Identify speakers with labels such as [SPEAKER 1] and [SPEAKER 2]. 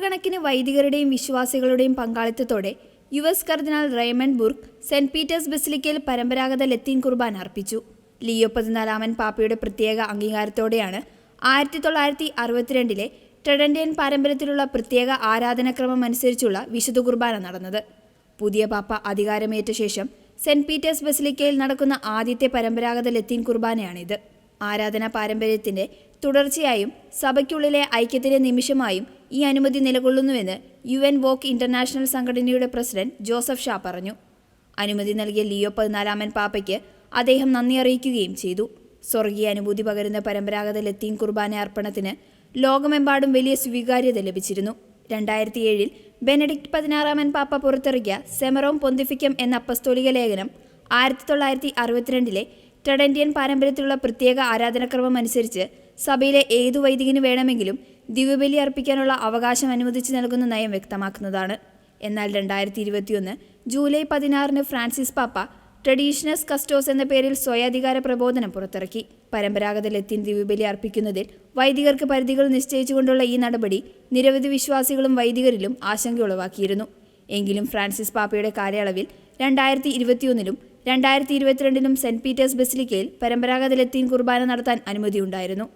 [SPEAKER 1] നൂറുകണക്കിന് വൈദികരുടെയും വിശ്വാസികളുടെയും പങ്കാളിത്തത്തോടെ യുഎസ് കർദിനാൾ Raymond Burke saint Peter's ബസിലിക്കയിൽ പരമ്പരാഗത ലത്തീൻ കുർബാന അർപ്പിച്ചു. ലിയോ 14 പാപ്പയുടെ പ്രത്യേക അംഗീകാരത്തോടെയാണ് 1962 ട്രെഡന്റിയൻ പാരമ്പര്യത്തിലുള്ള പ്രത്യേക ആരാധനാക്രമം അനുസരിച്ചുള്ള വിശുദ്ധ കുർബാന നടന്നത്. പുതിയ പാപ്പ അധികാരമേറ്റ ശേഷം സെന്റ് പീറ്റേഴ്സ് ബസിലിക്കയിൽ നടക്കുന്ന ആദ്യത്തെ പരമ്പരാഗത ലത്തീൻ കുർബാനയാണിത്. ആരാധനാ പാരമ്പര്യത്തിന്റെ തുടർച്ചയായും സഭയ്ക്കുള്ളിലെ ഐക്യത്തിന്റെ നിമിഷമായും ഈ അനുമതി നിലകൊള്ളുന്നുവെന്ന് UN വോക്ക് ഇന്റർനാഷണൽ സംഘടനയുടെ പ്രസിഡന്റ് ജോസഫ് ഷാ പറഞ്ഞു. അനുമതി നൽകിയ ലിയോ 14 പാപ്പയ്ക്ക് അദ്ദേഹം നന്ദി അറിയിക്കുകയും ചെയ്തു. സ്വർഗീയ അനുഭൂതി പകരുന്ന പരമ്പരാഗത ലത്തീൻ കുർബാന അർപ്പണത്തിന് ലോകമെമ്പാടും വലിയ സ്വീകാര്യത ലഭിച്ചിരുന്നു. 2007 ബെനഡിക്ട് 16 പാപ്പ പുറത്തിറക്കിയ സെമറോം പൊന്തിഫിക്കം എന്ന അപ്പസ്തോലിക ലേഖനം 1962 ട്രെഡന്റിയൻ പാരമ്പര്യത്തിലുള്ള പ്രത്യേക ആരാധനാക്രമം അനുസരിച്ച് സഭയിലെ ഏതു വൈദികന് വേണമെങ്കിലും ദിവ്യബലി അർപ്പിക്കാനുള്ള അവകാശം അനുവദിച്ചു നൽകുന്ന നയം വ്യക്തമാക്കുന്നതാണ്. എന്നാൽ 2021 ജൂലൈ 16 ഫ്രാൻസിസ് പാപ്പ ട്രഡീഷണസ് കസ്റ്റോസ് എന്ന പേരിൽ സ്വയാധികാര പ്രബോധനം പുറത്തിറക്കി. പരമ്പരാഗത ലത്തീൻ ദിവ്യബലി അർപ്പിക്കുന്നതിൽ വൈദികർക്ക് പരിധികൾ നിശ്ചയിച്ചുകൊണ്ടുള്ള ഈ നടപടി നിരവധി വിശ്വാസികളും വൈദികരിലും ആശങ്ക ഉളവാക്കിയിരുന്നു. എങ്കിലും ഫ്രാൻസിസ് പാപ്പയുടെ കാലയളവിൽ 2021 2022 സെന്റ് പീറ്റേഴ്സ് ബസിലിക്കയിൽ പരമ്പരാഗത ലത്തീൻ കുർബാന നടത്താൻ അനുമതിയുണ്ടായിരുന്നു.